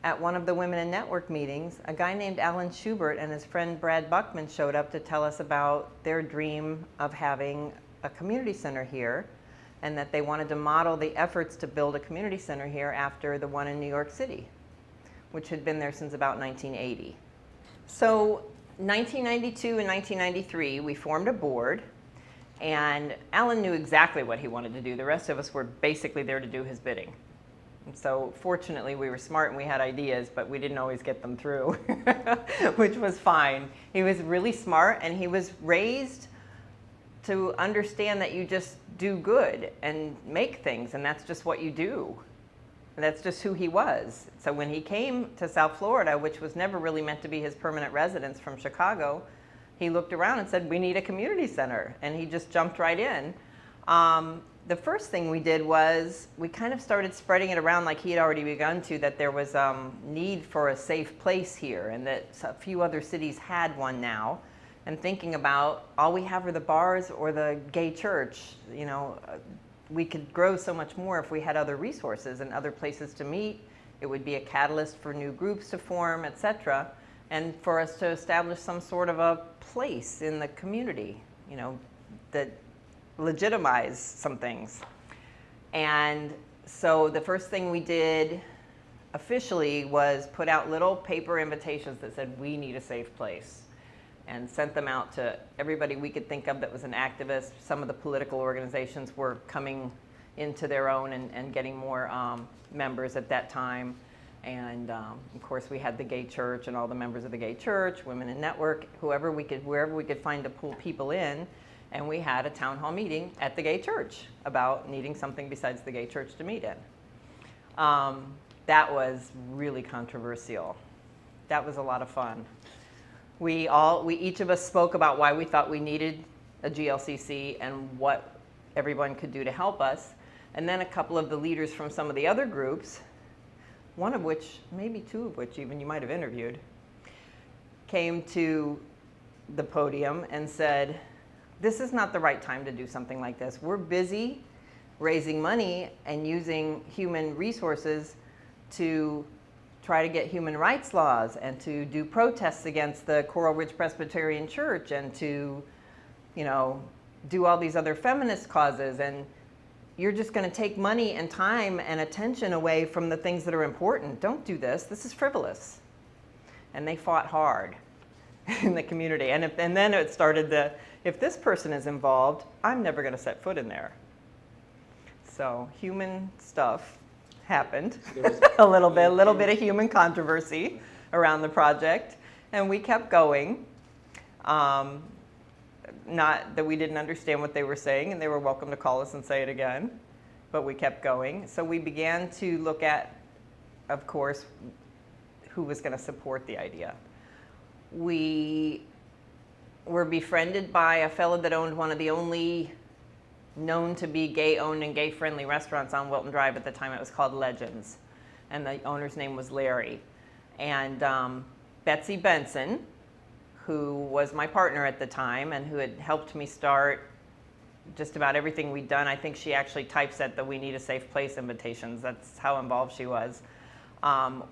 at one of the Women in Network meetings, a guy named Allen Schubert and his friend Brad Buckman showed up to tell us about their dream of having a community center here, and that they wanted to model the efforts to build a community center here after the one in New York City, which had been there since about 1980. So 1992 and 1993, we formed a board, and Allen knew exactly what he wanted to do. The rest of us were basically there to do his bidding. And so fortunately, we were smart and we had ideas, but we didn't always get them through, which was fine. He was really smart, and he was raised to understand that you just do good and make things, and that's just what you do. And that's just who he was. So when he came to South Florida, which was never really meant to be his permanent residence from Chicago, he looked around and said, we need a community center, and he just jumped right in. The first thing we did was we kind of started spreading it around like he had already begun to, that there was need for a safe place here, and that a few other cities had one now. And thinking about, all we have are the bars or the gay church. You know, we could grow so much more if we had other resources and other places to meet. It would be a catalyst for new groups to form, etc. And for us to establish some sort of a place in the community, you know, that legitimize some things. And so the first thing we did officially was put out little paper invitations that said, we need a safe place, and sent them out to everybody we could think of that was an activist. Some of the political organizations were coming into their own and getting more members at that time. And of course, we had the gay church and all the members of the gay church, Women in Network, wherever we could find to pull people in. And we had a town hall meeting at the gay church about needing something besides the gay church to meet in. That was really controversial. That was a lot of fun. We each of us spoke about why we thought we needed a GLCC and what everyone could do to help us. And then a couple of the leaders from some of the other groups, one of which, maybe two of which even you might have interviewed, came to the podium and said, this is not the right time to do something like this. We're busy raising money and using human resources to try to get human rights laws and to do protests against the Coral Ridge Presbyterian Church and to, you know, do all these other feminist causes. And you're just going to take money and time and attention away from the things that are important. Don't do this. This is frivolous. And they fought hard in the community. And then it started if this person is involved, I'm never going to set foot in there. So human stuff happened. a little bit of human controversy around the project, and we kept going. Not that we didn't understand what they were saying, and they were welcome to call us and say it again, but we kept going. So we began to look at, of course, who was going to support the idea. We were befriended by a fellow that owned one of the only known to be gay-owned and gay-friendly restaurants on Wilton Drive at the time. It was called Legends, and the owner's name was Larry. And Betsy Benson, who was my partner at the time and who had helped me start just about everything we'd done. I think she actually typeset the We Need a Safe Place invitations. That's how involved she was.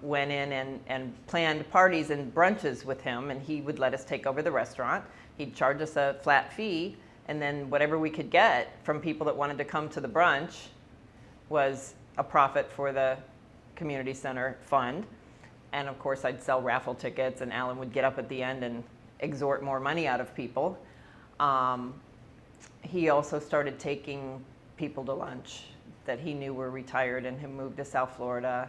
Went in and planned parties and brunches with him, and he would let us take over the restaurant. He'd charge us a flat fee, and then whatever we could get from people that wanted to come to the brunch was a profit for the community center fund. And of course, I'd sell raffle tickets, and Allen would get up at the end and extort more money out of people. He also started taking people to lunch that he knew were retired and had moved to South Florida.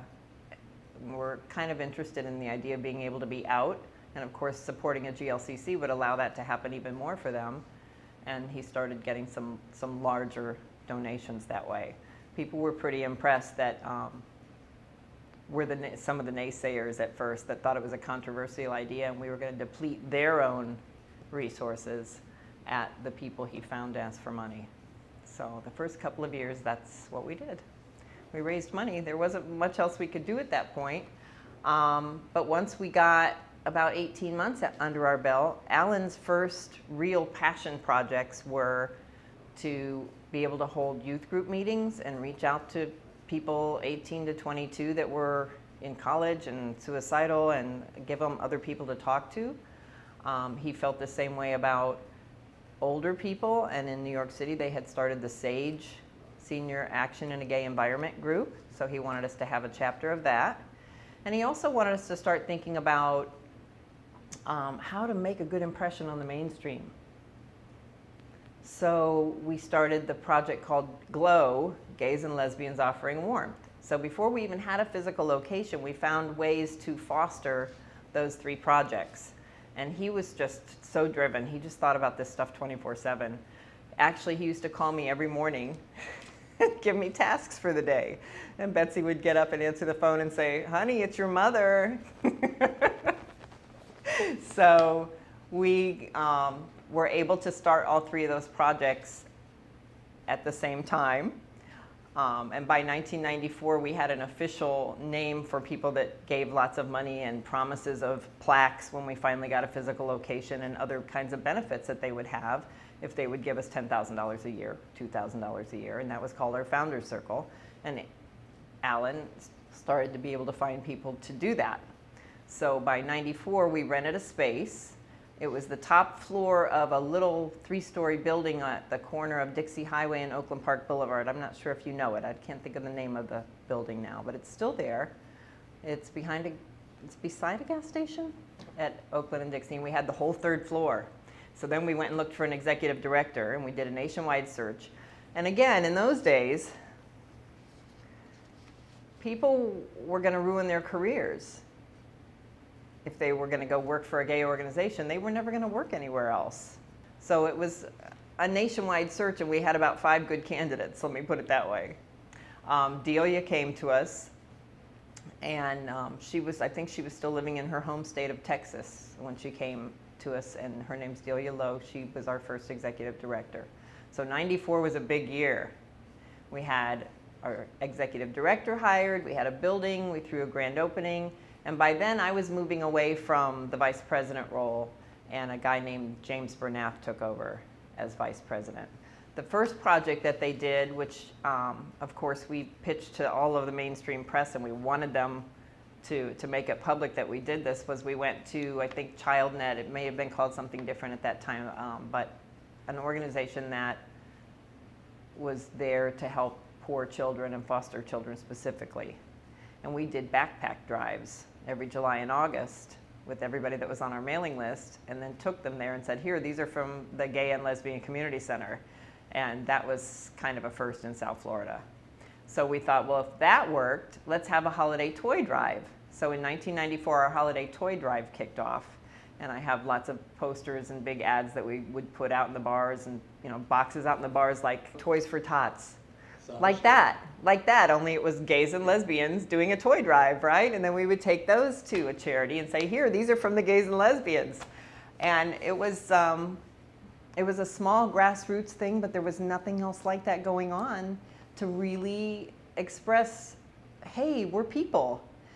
Were kind of interested in the idea of being able to be out. And of course, supporting a GLCC would allow that to happen even more for them. And he started getting some larger donations that way. People were pretty impressed that were some of the naysayers at first that thought it was a controversial idea and we were going to deplete their own resources at the people he found to ask for money. So the first couple of years, that's what we did. We raised money. There wasn't much else we could do at that point. But once we got about 18 months under our belt, Allen's first real passion projects were to be able to hold youth group meetings and reach out to people 18 to 22 that were in college and suicidal, and give them other people to talk to. He felt the same way about older people, and in New York City they had started the SAGE, Senior Action in a Gay Environment group, so he wanted us to have a chapter of that. And he also wanted us to start thinking about how to make a good impression on the mainstream. So we started the project called GLOW, Gays and Lesbians Offering Warmth. So before we even had a physical location, we found ways to foster those 3 projects. And he was just so driven. He just thought about this stuff 24/7. Actually, he used to call me every morning and give me tasks for the day. And Betsy would get up and answer the phone and say, "Honey, it's your mother." So we were able to start all 3 of those projects at the same time. And by 1994, we had an official name for people that gave lots of money and promises of plaques when we finally got a physical location, and other kinds of benefits that they would have if they would give us $10,000 a year, $2,000 a year, and that was called our Founders Circle. And Allen started to be able to find people to do that. So by 94, we rented a space. It was the top floor of a little 3-story building at the corner of Dixie Highway and Oakland Park Boulevard. I'm not sure if you know it. I can't think of the name of the building now, but it's still there. It's beside a gas station at Oakland and Dixie, and we had the whole 3rd floor. So then we went and looked for an executive director, and we did a nationwide search. And again, in those days, people were going to ruin their careers. If they were going to go work for a gay organization, they were never going to work anywhere else. So it was a nationwide search, and we had about 5 good candidates, let me put it that way. Delia came to us, and I think she was still living in her home state of Texas when she came to us, and her name's Delia Lowe. She was our first executive director. So 94 was a big year. We had our executive director hired, we had a building, we threw a grand opening. And by then, I was moving away from the vice president role, and a guy named James Bernath took over as vice president. The first project that they did, which of course we pitched to all of the mainstream press, and we wanted them to make it public that we did this, was we went to, I think, ChildNet. It may have been called something different at that time, but an organization that was there to help poor children and foster children specifically. And we did backpack drives every July and August with everybody that was on our mailing list, and then took them there and said, "Here, these are from the Gay and Lesbian Community Center." And that was kind of a first in South Florida. So we thought, well, if that worked, let's have a holiday toy drive. So in 1994, our holiday toy drive kicked off. And I have lots of posters and big ads that we would put out in the bars, and boxes out in the bars like Toys for Tots. Like that, only it was gays and lesbians doing a toy drive, right? And then we would take those to a charity and say, "Here, these are from the gays and lesbians." And it was a small grassroots thing, but there was nothing else like that going on to really express, hey, we're people.